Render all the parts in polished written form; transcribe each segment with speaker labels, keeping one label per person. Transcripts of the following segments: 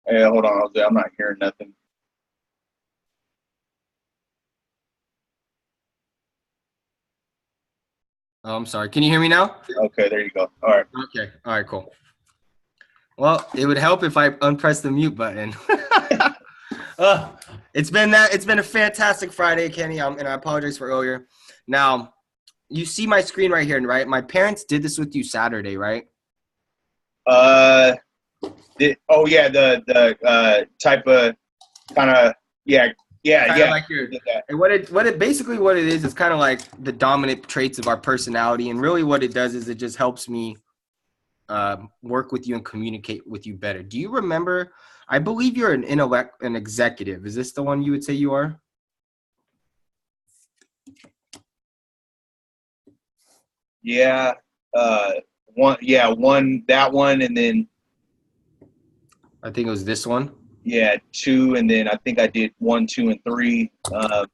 Speaker 1: Hey, hold on, Jose. I'm not hearing nothing.
Speaker 2: Oh, I'm sorry. Can you hear me now?
Speaker 1: Okay, there you go. All right.
Speaker 2: Okay. All right, cool. Well, it would help if I unpress the mute button. uh, it's been a fantastic Friday, Kenny. And I apologize for earlier. Now, you see my screen right here, right? My parents did this with you Saturday, right?
Speaker 1: Uh, oh yeah, the type of kind of yeah
Speaker 2: Kind of
Speaker 1: yeah.
Speaker 2: like your
Speaker 1: Did that.
Speaker 2: and what it is kind of like the dominant traits of our personality, and really what it does is it just helps me work with you and communicate with you better. Do you remember? I believe you're an executive. Is this the one you would say you are?
Speaker 1: Yeah. One that one, and then
Speaker 2: I think it was this one.
Speaker 1: yeah two, and then I think I did one, two, and three. I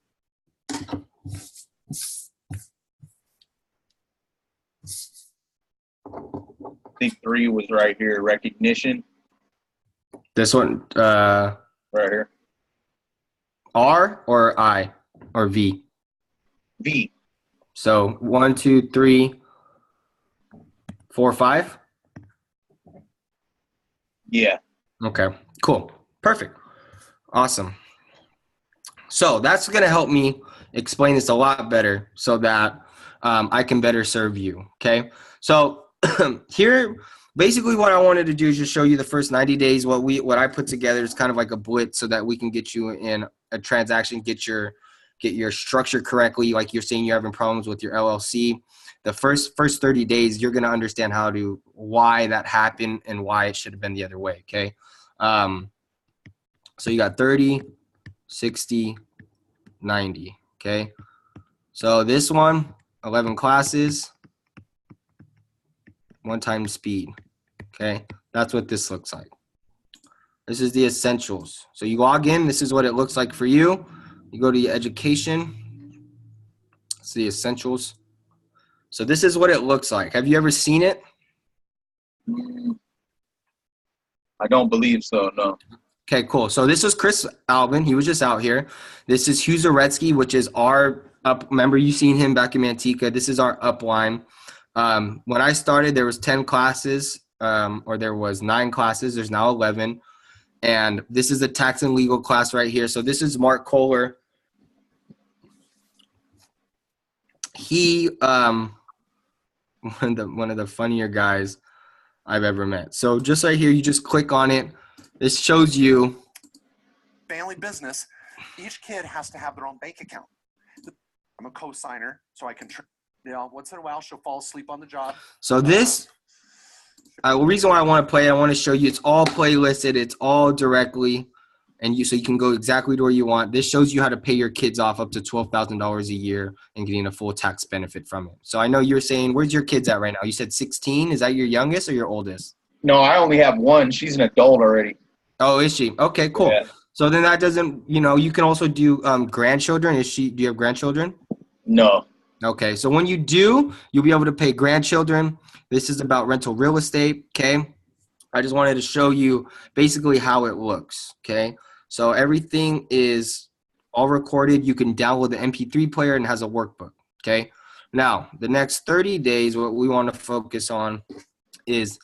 Speaker 1: think three was right here. Recognition
Speaker 2: This one,
Speaker 1: right here.
Speaker 2: R or I or V.
Speaker 1: V.
Speaker 2: So 1, 2, 3, 4, 5.
Speaker 1: Yeah.
Speaker 2: Okay, cool, perfect, awesome. So that's going to help me explain this a lot better so that I can better serve you. Okay. So here, basically what I wanted to do is just show you the first 90 days. What I put together is kind of like a blitz so that we can get you in a transaction, get your structure correctly. Like you're saying, you're having problems with your LLC. The first 30 days, you're going to understand why that happened and why it should have been the other way. Okay. So you got 30, 60, 90. Okay. So this one, 11 classes, one time speed. Okay. That's what this looks like. This is the essentials. So you log in. This is what it looks like for you. You go to your education. It's the essentials. So this is what it looks like. Have you ever seen it?
Speaker 1: I don't believe so. No.
Speaker 2: Okay, cool. So this is Chris Albin. He was just out here. This is Hugh Zaretsky, which is our up. Remember, you seen him back in Manteca. This is our upline. When I started, there was 10 classes, or there was 9 classes. There's now 11. And this is the tax and legal class right here. So this is Mark Kohler. He one of the funnier guys I've ever met. So just right here, you just click on it. This shows you
Speaker 3: family business. Each kid has to have their own bank account. I'm a co-signer, so I can, once in a while she'll fall asleep on the job.
Speaker 2: So this, the reason why I want to play, I want to show you it's all playlisted. It's all directly, so you can go exactly to where you want. This shows you how to pay your kids off up to $12,000 a year and getting a full tax benefit from it. So I know you're saying, where's your kids at right now? You said 16. Is that your youngest or your oldest?
Speaker 1: No, I only have one. She's an adult already.
Speaker 2: Oh, is she? Okay, cool.
Speaker 1: Yeah.
Speaker 2: So then that doesn't, you can also do grandchildren. Do you have grandchildren?
Speaker 1: No.
Speaker 2: Okay, so when you do, you'll be able to pay grandchildren. This is about rental real estate, okay? I just wanted to show you basically how it looks, okay? So everything is all recorded. You can download the MP3 player and it has a workbook, okay? Now, the next 30 days, what we want to focus on is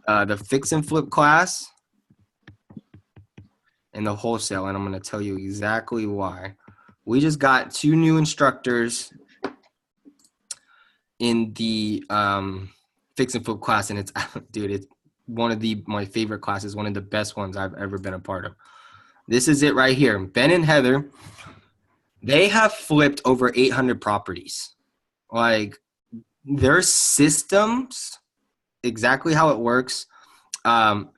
Speaker 2: the fix and flip class and the wholesale, and I'm going to tell you exactly why. We just got 2 new instructors in the fix and flip class, and it's one of my favorite classes, one of the best ones I've ever been a part of. This is it right here. Ben and Heather, they have flipped over 800 properties. Like, their systems, exactly how it works,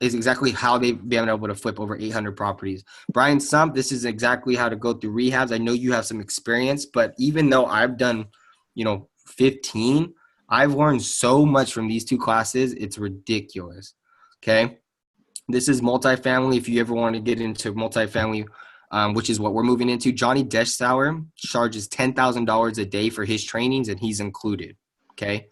Speaker 2: is exactly how they've been able to flip over 800 properties. Brian Sump, this is exactly how to go through rehabs. I know you have some experience, but even though I've done, 15, I've learned so much from these 2 classes. It's ridiculous. Okay. This is multifamily. If you ever want to get into multifamily, which is what we're moving into, Johnny Deschauer charges $10,000 a day for his trainings, and he's included. Okay.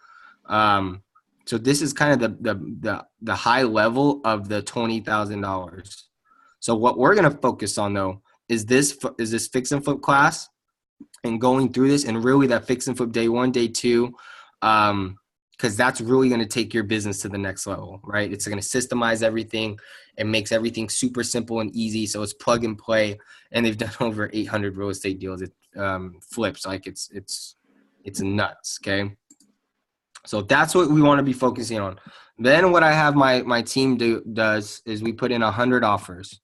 Speaker 2: So this is kind of the high level of the $20,000. So what we're going to focus on though is this fix and flip class and going through this, and really that fix and flip day 1, day 2, because that's really going to take your business to the next level, right? It's going to systemize everything. It makes everything super simple and easy. So it's plug and play, and they've done over 800 real estate deals. It flips like it's nuts. Okay. So that's what we want to be focusing on. Then what I have my team does is we put in 100 offers.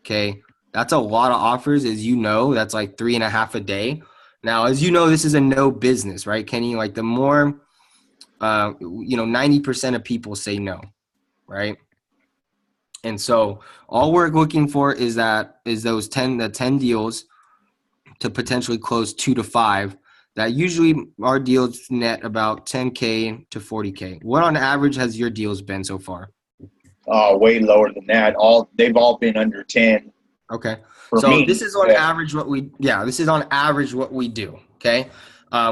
Speaker 2: Okay. That's a lot of offers, as you know. That's like 3.5 a day. Now, as you know, this is a no business, right, Kenny? Like the more, 90% of people say no, right? And so all we're looking for is those 10 deals to potentially close 2 to 5. That usually our deals net about 10K to 40K. What on average has your deals been so far?
Speaker 1: Way lower than that. They've all been under 10.
Speaker 2: Okay.
Speaker 1: For
Speaker 2: so
Speaker 1: me,
Speaker 2: this is on average what we do. Okay.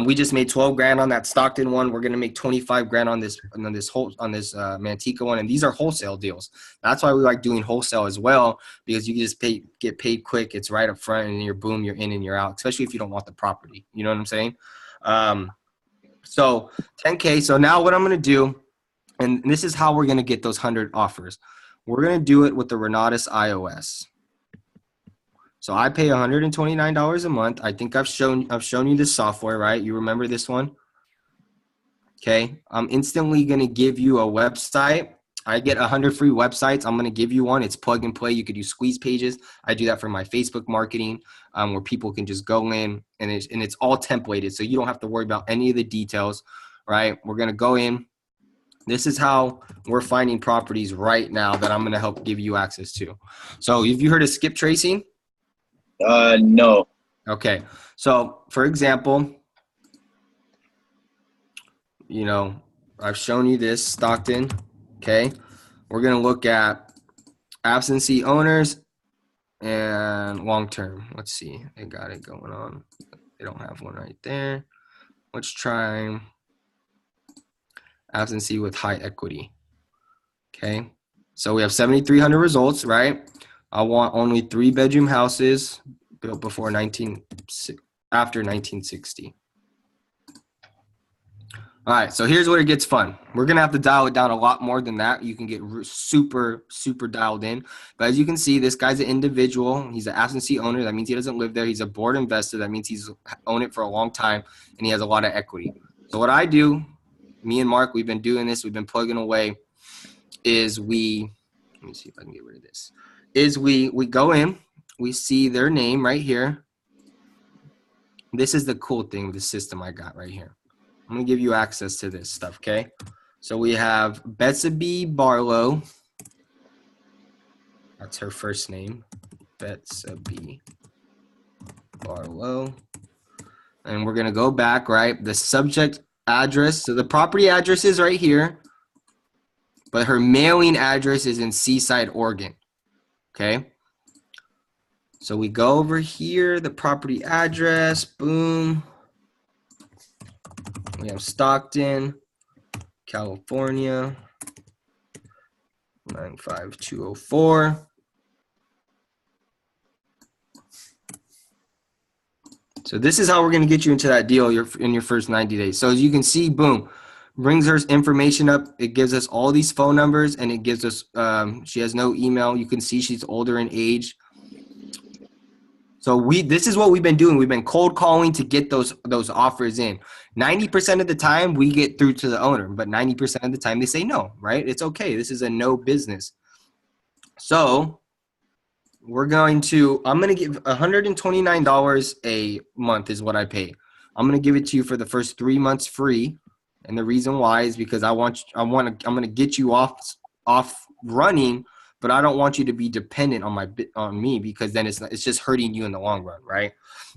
Speaker 2: We just made 12 grand on that Stockton one. We're going to make 25 grand on this Manteca one. And these are wholesale deals. That's why we like doing wholesale as well, because you can just get paid quick. It's right up front and you're in and you're out, especially if you don't want the property. You know what I'm saying? So 10K. So now what I'm going to do, and this is how we're going to get those 100 offers. We're going to do it with the Renatus iOS. So I pay $129 a month. I think I've shown you this software, right? You remember this one? Okay. I'm instantly going to give you a website. I get 100 free websites. I'm going to give you one. It's plug and play. You could use squeeze pages. I do that for my Facebook marketing, where people can just go in and it's all templated. So you don't have to worry about any of the details, right? We're going to go in. This is how we're finding properties right now that I'm going to help give you access to. So have you heard of skip tracing?
Speaker 1: No.
Speaker 2: Okay. So for example, I've shown you this Stockton. Okay. We're going to look at absentee owners and long-term. Let's see. They got it going on. They don't have one right there. Let's try absentee with high equity. Okay. So we have 7,300 results, right? I want only 3-bedroom houses built after 1960. All right, so here's where it gets fun. We're going to have to dial it down a lot more than that. You can get super, super dialed in. But as you can see, this guy's an individual. He's an absentee owner. That means he doesn't live there. He's a board investor. That means he's owned it for a long time, and he has a lot of equity. So what I do, me and Mark, we've been doing this. We've been plugging away, let me see if I can get rid of this. We go in, we see their name right here. This is the cool thing with the system I got right here. I'm going to give you access to this stuff, okay? So we have Betsy Barlow. That's her first name, Betsy Barlow. And we're going to go back, right? The subject address. So the property address is right here, but her mailing address is in Seaside, Oregon. Okay. So we go over here, the property address, boom. We have Stockton, California, 95204. So this is how we're going to get you into that deal in your first 90 days. So as you can see, boom, brings her information up. It gives us all these phone numbers, and it gives us, she has no email. You can see she's older in age. So this is what we've been doing. We've been cold calling to get those offers in. 90% of the time we get through to the owner, but 90% of the time they say no, right? It's okay. This is a no business. So I'm going to give $129 a month is what I pay. I'm going to give it to you for the first 3 months free. And the reason why is because I'm going to get you off running, but I don't want you to be dependent on me, because then it's just hurting you in the long run, right?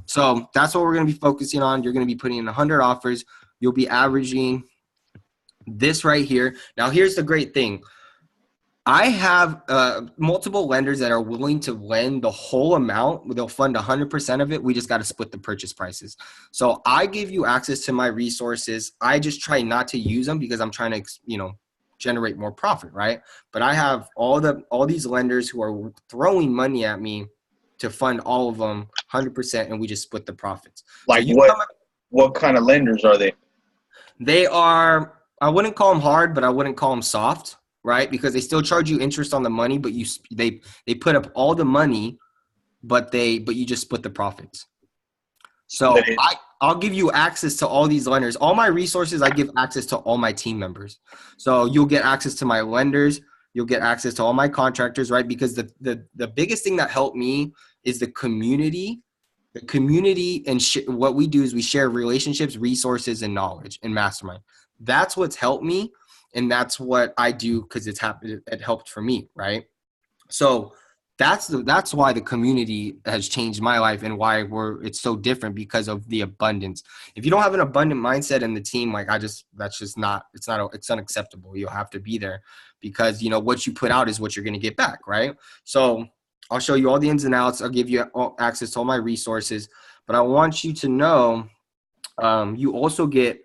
Speaker 2: So that's what we're going to be focusing on. You're going to be putting in 100 offers. You'll be averaging this right here. Now, here's the great thing. I have multiple lenders that are willing to lend the whole amount. They'll fund 100% of it. We just got to split the purchase prices. So I give you access to my resources. I just try not to use them because I'm trying to, generate more profit, right? But I have all these lenders who are throwing money at me to fund all of them 100%, and we just split the profits.
Speaker 1: Like
Speaker 2: So
Speaker 1: what kind of lenders are they?
Speaker 2: they are, I wouldn't call them hard, but I wouldn't call them soft, right? Because they still charge you interest on the money, but they put up all the money, but you just split the profits. So I'll give you access to all these lenders. All my resources, I give access to all my team members. So you'll get access to my lenders. You'll get access to all my contractors, right? Because the biggest thing that helped me is the community. The community and what we do is we share relationships, resources, and knowledge in Mastermind. That's what's helped me, and that's what I do because it helped for me, right? So that's why the community has changed my life and why it's so different because of the abundance. If you don't have an abundant mindset in the team, it's unacceptable. You'll have to be there because what you put out is what you're going to get back, right? So I'll show you all the ins and outs. I'll give you access to all my resources, but I want you to know you also get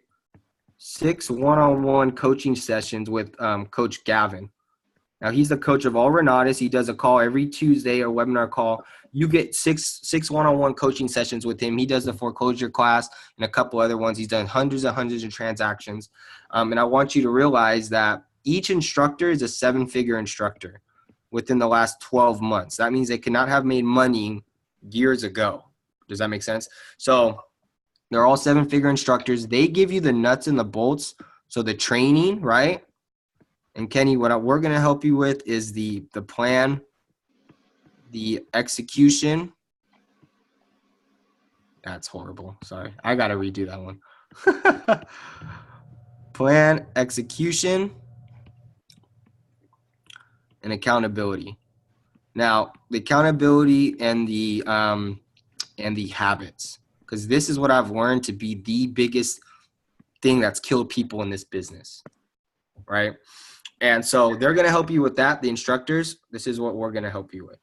Speaker 2: 6 one-on-one coaching sessions with Coach Gavin. Now, he's the coach of all Renatus. He does a call every Tuesday, a webinar call. You get six one-on-one coaching sessions with him. He does the foreclosure class and a couple other ones. He's done hundreds and hundreds of transactions. And I want you to realize that each instructor is a 7-figure instructor within the last 12 months. That means they could not have made money years ago. Does that make sense? So they're all 7-figure instructors. They give you the nuts and the bolts. So the training, right? And Kenny, what we're going to help you with is the plan, the execution. That's horrible. Sorry. I got to redo that one. Plan, execution, and accountability. Now, the accountability and the habits, because this is what I've learned to be the biggest thing that's killed people in this business, right? And so they're going to help you with that. The instructors, this is what we're going to help you with,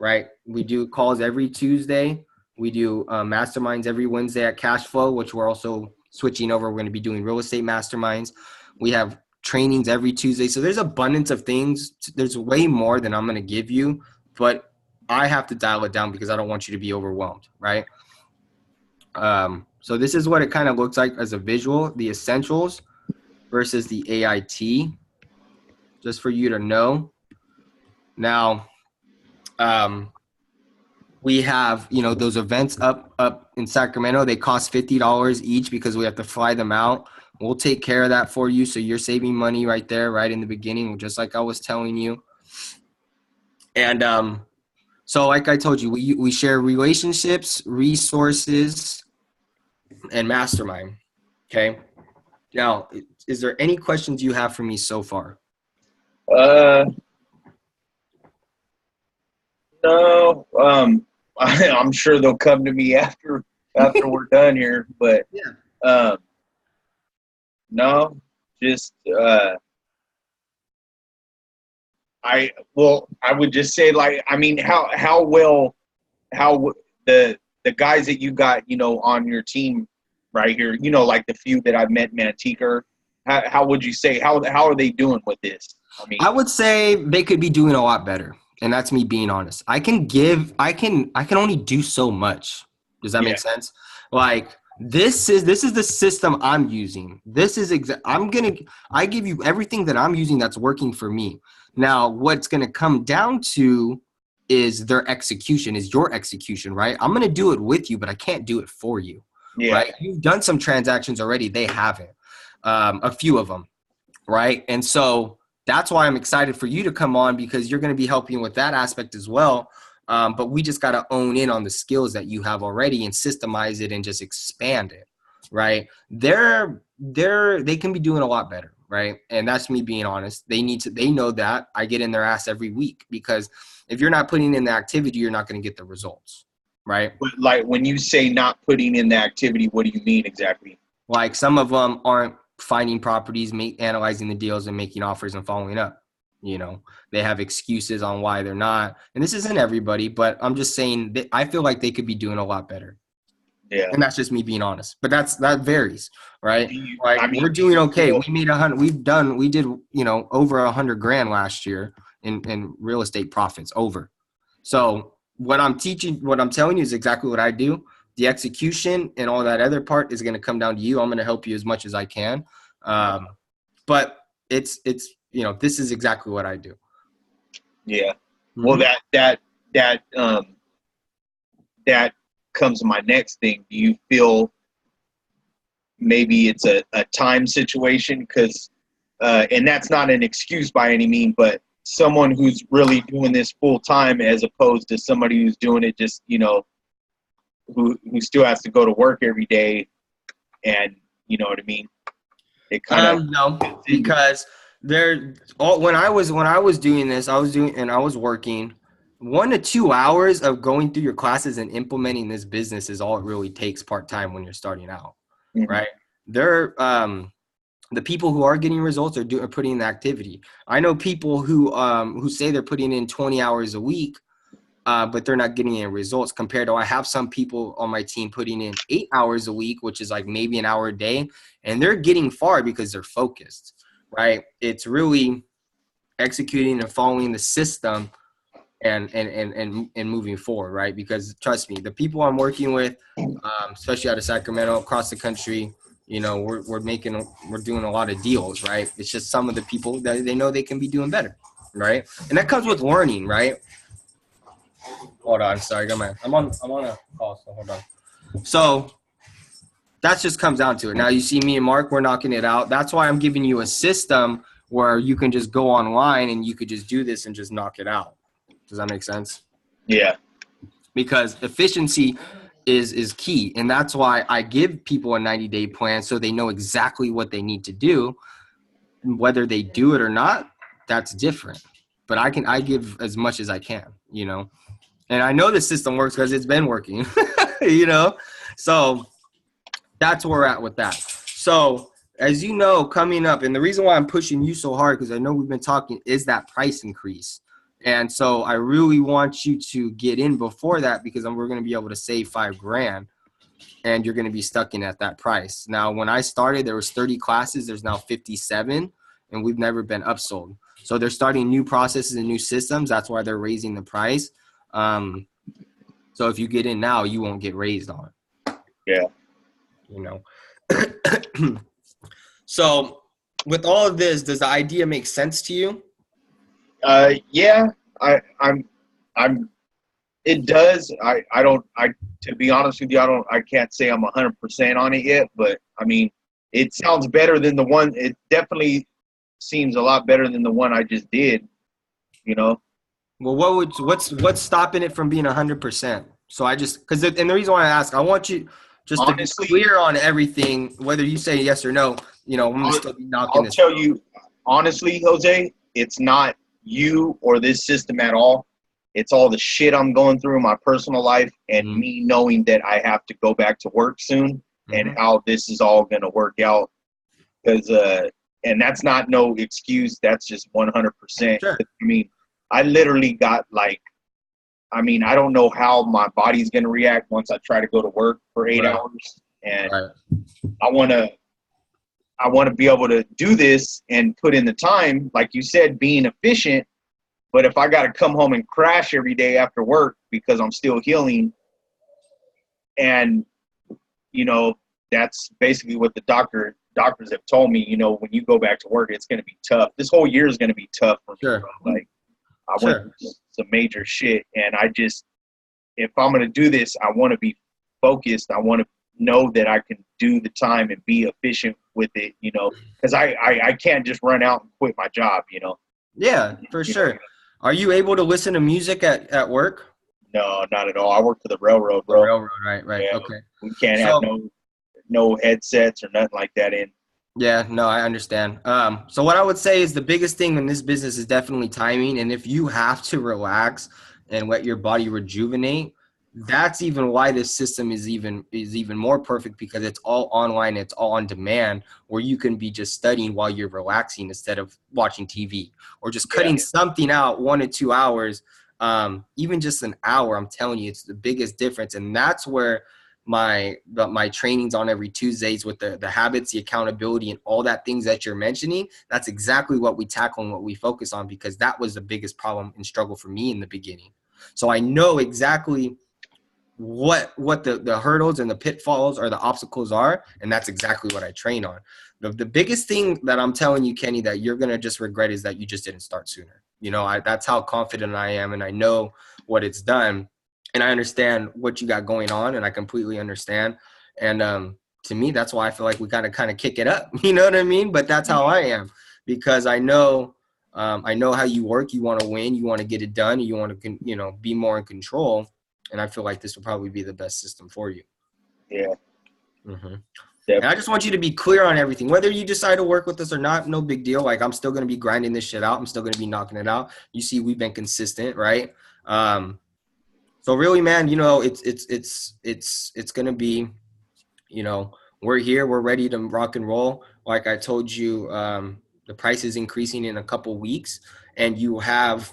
Speaker 2: right? We do calls every Tuesday. We do masterminds every Wednesday at Cashflow, which we're also switching over. We're going to be doing real estate masterminds. We have trainings every Tuesday. So there's abundance of things. There's way more than I'm going to give you, but I have to dial it down because I don't want you to be overwhelmed, right? So this is what it kind of looks like as a visual, the essentials versus the AIT. Just for you to know. Now, we have, those events up in Sacramento. They cost $50 each because we have to fly them out. We'll take care of that for you. So you're saving money right there, right in the beginning, just like I was telling you. And so like I told you, we share relationships, resources, and mastermind. Okay. Now, is there any questions you have for me so far?
Speaker 1: No. I'm sure they'll come to me after we're done here, but
Speaker 2: yeah.
Speaker 1: No, just I would just say, like, I mean, how the guys that you got, on your team right here, like the few that I've met in Manteca, how would you say, how are they doing with this?
Speaker 2: I would say they could be doing a lot better. And that's me being honest. I can only do so much. Does that make sense? Like this is the system I'm using. This is I give you everything that I'm using that's working for me. Now, what's going to come down to is their execution, is your execution, right? I'm going to do it with you, but I can't do it for you. Yeah. Right? You've done some transactions already. They haven't. A few of them. Right. And so that's why I'm excited for you to come on, because you're going to be helping with that aspect as well. But we just got to own in on the skills that you have already and systemize it and just expand it. Right. They can be doing a lot better. Right. And that's me being honest. They know that I get in their ass every week, because if you're not putting in the activity, you're not going to get the results. Right.
Speaker 1: But like when you say not putting in the activity, what do you mean exactly?
Speaker 2: Like some of them aren't finding properties, analyzing the deals and making offers and following up. They have excuses on why they're not. And this isn't everybody, but I'm just saying that I feel like they could be doing a lot better.
Speaker 1: Yeah.
Speaker 2: And that's just me being honest. But that varies, right?
Speaker 1: I mean,
Speaker 2: we're doing okay.
Speaker 1: you know,
Speaker 2: We made 100. We did, over 100 grand last year in real estate profits over. So what I'm telling you is exactly what I do. The execution and all that other part is going to come down to you. I'm going to help you as much as I can. But it's this is exactly what I do.
Speaker 1: Yeah. Well, that comes to my next thing. Do you feel maybe it's a time situation? Because, and that's not an excuse by any means, but someone who's really doing this full time as opposed to somebody who's doing it just, who still has to go to work every day, and you know what I mean? It kind of
Speaker 2: no, because when I was doing this, I was working 1 to 2 hours of going through your classes and implementing this business is all it really takes part-time when you're starting out, right? The people who are getting results are putting in the activity. I know people who say they're putting in 20 hours a week, but they're not getting any results compared to I have some people on my team putting in 8 hours a week, which is like maybe an hour a day, and they're getting far because they're focused, right? It's really executing and following the system and moving forward, right? Because trust me, the people I'm working with, especially out of Sacramento, across the country, we're doing a lot of deals, right? It's just some of the people that they know they can be doing better, right? And that comes with learning, right? Hold on, sorry, I'm on a call, so hold on. So that just comes down to it. Now you see me and Mark, we're knocking it out. That's why I'm giving you a system where you can just go online and you could just do this and just knock it out. Does that make sense?
Speaker 1: Yeah.
Speaker 2: Because efficiency is key. And that's why I give people a 90-day plan so they know exactly what they need to do. Whether they do it or not, that's different. But I give as much as I can, And I know the system works because it's been working, So that's where we're at with that. So as you know, coming up, and the reason why I'm pushing you so hard, because I know we've been talking, is that price increase. And so I really want you to get in before that because we're going to be able to save $5,000 and you're going to be stuck in at that price. Now, when I started, there was 30 classes. There's now 57 and we've never been upsold. So they're starting new processes and new systems. That's why they're raising the price. So if you get in now, you won't get raised on.
Speaker 1: Yeah.
Speaker 2: So with all of this, does the idea make sense to you?
Speaker 1: Yeah, it does. To be honest with you, I can't say I'm 100% on it yet, but I mean, it sounds better than the one. It definitely seems a lot better than the one I just did, Well,
Speaker 2: what's stopping it from being 100%? So and the reason why I ask, I want you just honestly, to be clear on everything, whether you say yes or no, I'm still be knocking this.
Speaker 1: I'll tell you, honestly, Jose, it's not you or this system at all. It's all the shit I'm going through in my personal life and me knowing that I have to go back to work soon and how this is all going to work out. Because, and that's not no excuse. That's just 100%.
Speaker 2: Sure.
Speaker 1: I mean, I literally got I don't know how my body's going to react once I try to go to work for 8 hours. And I want to be able to do this and put in the time, like you said, being efficient. But if I got to come home and crash every day after work because I'm still healing, and, that's basically what the doctors have told me, when you go back to work, it's going to be tough. This whole year is going to be tough for me.
Speaker 2: Sure.
Speaker 1: I went through some major shit, and if I'm going to do this, I want to be focused. I want to know that I can do the time and be efficient with it, because I can't just run out and quit my job,
Speaker 2: Yeah, for sure. Are you able to listen to music at work?
Speaker 1: No, not at all. I work for the railroad, bro.
Speaker 2: The railroad, right. Yeah, okay.
Speaker 1: We can't have no headsets or nothing like that in.
Speaker 2: Yeah, no, I understand. So what I would say is the biggest thing in this business is definitely timing. And if you have to relax and let your body rejuvenate, that's even why this system is even more perfect, because it's all online, it's all on demand, where you can be just studying while you're relaxing instead of watching TV or just cutting something out 1 to 2 hours, even just an hour. I'm telling you, it's the biggest difference. And that's where my trainings on every Tuesdays with the habits, the accountability, and all that things that you're mentioning, that's exactly what we tackle and what we focus on, because that was the biggest problem and struggle for me in the beginning. So I know exactly what the hurdles and the pitfalls or the obstacles are, and that's exactly what I train on. The biggest thing that I'm telling you, Kenny, that you're gonna just regret is that you just didn't start sooner. You know, that's how confident I am, and I know what it's done, and I understand what you got going on, and I completely understand. And to me, that's why I feel like we gotta kind of kick it up. You know what I mean? But that's how I am, because I know how you work. You want to win. You want to get it done. You want to be more in control. And I feel like this will probably be the best system for you.
Speaker 1: Yeah.
Speaker 2: Mm-hmm. And I just want you to be clear on everything. Whether you decide to work with us or not, no big deal. Like, I'm still going to be grinding this shit out. I'm still going to be knocking it out. You see, we've been consistent, right? So really, man, it's going to be, we're here. We're ready to rock and roll. Like I told you, the price is increasing in a couple weeks, and you have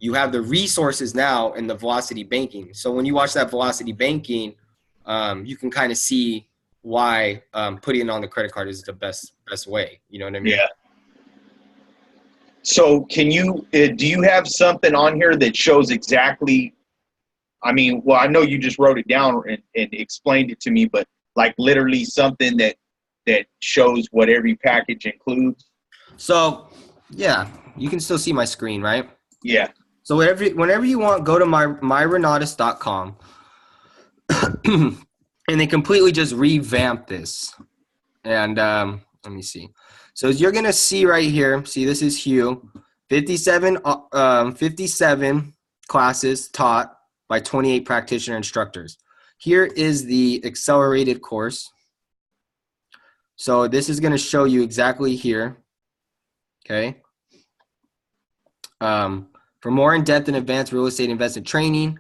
Speaker 2: the resources now in the Velocity Banking. So when you watch that Velocity Banking, you can kind of see why putting it on the credit card is the best way. You know what I mean?
Speaker 1: Yeah. So can you do you have something on here that shows exactly? I mean, well, I know you just wrote it down and explained it to me, but like literally something that shows what every package includes.
Speaker 2: So yeah, you can still see my screen, right?
Speaker 1: Yeah.
Speaker 2: So whenever you want, go to myrenatus.com. And they completely just revamped this. And let me see. So you're going to see right here, see, this is Hugh, 57 classes taught by 28 practitioner instructors. Here is the accelerated course. So this is going to show you exactly here. Okay. For more in-depth and advanced real estate investment training,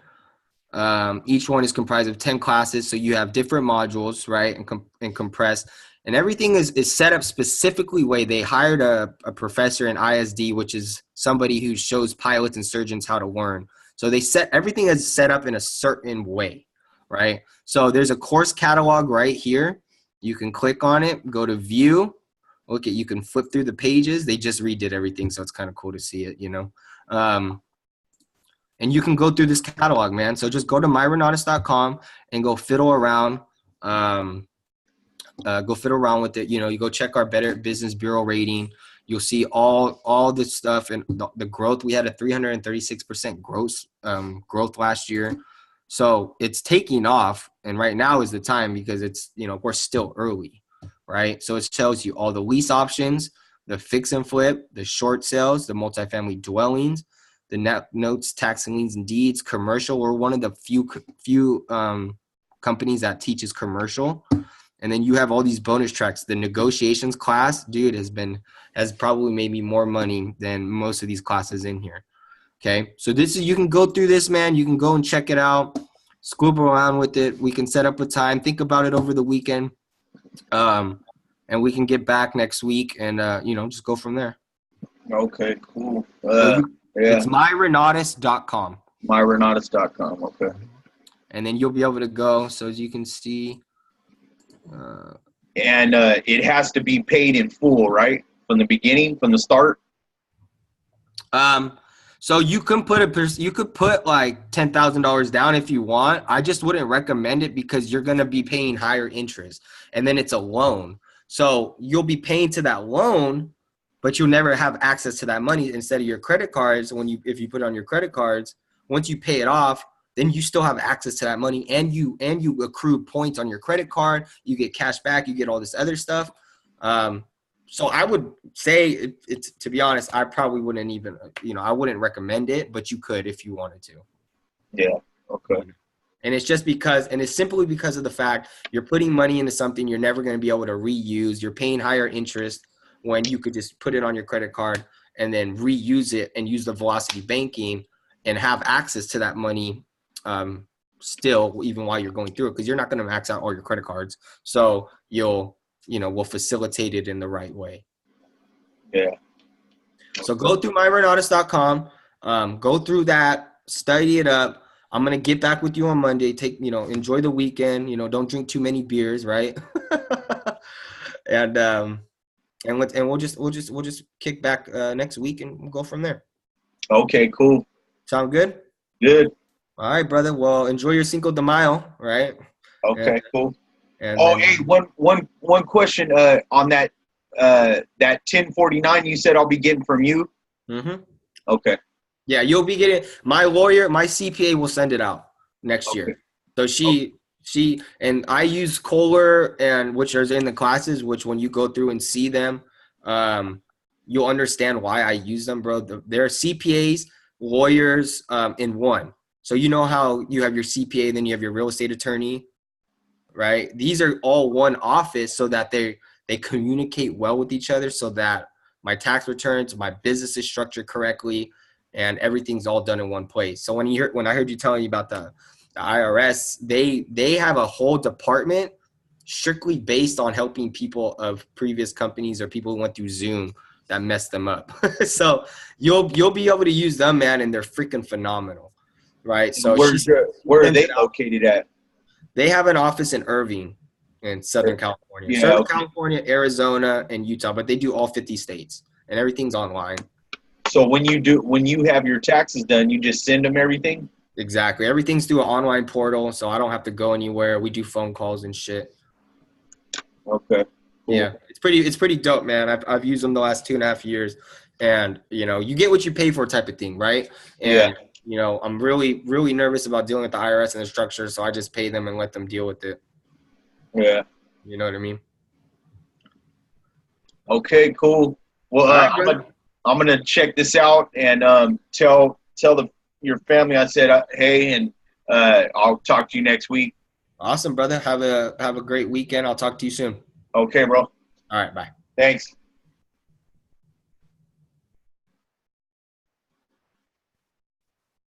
Speaker 2: each one is comprised of 10 classes. So you have different modules, right, and compressed. And everything is set up specifically way. They hired a professor in ISD, which is somebody who shows pilots and surgeons how to learn. So everything is set up in a certain way, right? So there's a course catalog right here. You can click on it, go to view. Okay, you can flip through the pages. They just redid everything, so it's kind of cool to see it, and you can go through this catalog, man. So just go to myrenatus.com and go fiddle around. Go fiddle around with it. You go check our Better Business Bureau rating. You'll see all this stuff and the growth. We had a 336% growth last year. So it's taking off, and right now is the time because it's, we're still early, right? So it tells you all the lease options, the fix and flip, the short sales, the multifamily dwellings, the net notes, tax and liens and deeds, commercial. We're one of the few companies that teaches commercial. And then you have all these bonus tracks. The negotiations class, dude, has probably made me more money than most of these classes in here. Okay, so you can go through this, man. You can go and check it out, scoop around with it. We can set up a time, think about it over the weekend, and we can get back next week and just go from there.
Speaker 1: Okay, cool.
Speaker 2: It's myrenatus.com.
Speaker 1: Myrenatus.com. Okay.
Speaker 2: And then you'll be able to go. So as you can see.
Speaker 1: And it has to be paid in full, right? From the beginning, from the start.
Speaker 2: So you could put like $10,000 down if you want. I just wouldn't recommend it because you're going to be paying higher interest, and then it's a loan. So you'll be paying to that loan, but you'll never have access to that money instead of your credit cards. If you put it on your credit cards, once you pay it off, then you still have access to that money, and you accrue points on your credit card. You get cash back. You get all this other stuff. So I would say, to be honest, I probably wouldn't even, I wouldn't recommend it, but you could if you wanted to.
Speaker 1: Yeah. Okay.
Speaker 2: And it's simply because of the fact you're putting money into something you're never going to be able to reuse. You're paying higher interest when you could just put it on your credit card and then reuse it and use the Velocity Banking and have access to that money still, even while you're going through it, because you're not going to max out all your credit cards. So we'll facilitate it in the right way.
Speaker 1: Yeah.
Speaker 2: So go through myrenatus.com, go through that, study it up. I'm gonna get back with you on Monday. Enjoy the weekend. Don't drink too many beers, right? And we'll just kick back next week and we'll go from there.
Speaker 1: Okay, cool.
Speaker 2: Sound good?
Speaker 1: Good.
Speaker 2: All right, brother. Well, enjoy your Cinco de Mayo, right?
Speaker 1: Okay, cool.
Speaker 2: And
Speaker 1: Oh, hey, one question on that 1049 you said I'll be getting from you.
Speaker 2: Mm-hmm.
Speaker 1: Okay.
Speaker 2: Yeah, you'll be getting my lawyer. My CPA will send it out next year. So she and I use Kohler, and which is in the classes. Which when you go through and see them, you'll understand why I use them, bro. They're CPAs, lawyers, in one. So you know how you have your CPA, then you have your real estate attorney, right? These are all one office so that they communicate well with each other, so that my tax returns, my business is structured correctly, and everything's all done in one place. So when I heard you telling me about the IRS, they have a whole department strictly based on helping people of previous companies or people who went through Zoom that messed them up. So you'll be able to use them, man, and they're freaking phenomenal, right? So
Speaker 1: where are they located at?
Speaker 2: They have an office in Irving in Southern California.
Speaker 1: Yeah,
Speaker 2: Southern
Speaker 1: okay.
Speaker 2: California, Arizona, and Utah, but they do all 50 states, and everything's online.
Speaker 1: So when you have your taxes done, you just send them everything?
Speaker 2: Exactly. Everything's through an online portal, so I don't have to go anywhere. We do phone calls and shit.
Speaker 1: Okay. Cool.
Speaker 2: Yeah, it's pretty dope, man. I've used them the last 2.5 years, and you get what you pay for type of thing, right? And I'm really, really nervous about dealing with the IRS and the structure, so I just pay them and let them deal with it.
Speaker 1: Yeah.
Speaker 2: You know what I mean?
Speaker 1: Okay, cool. Well, I'm gonna check this out and tell your family I said hey, and I'll talk to you next week.
Speaker 2: Awesome, brother. Have a great weekend. I'll talk to you soon.
Speaker 1: Okay, bro.
Speaker 2: All right, bye.
Speaker 1: Thanks.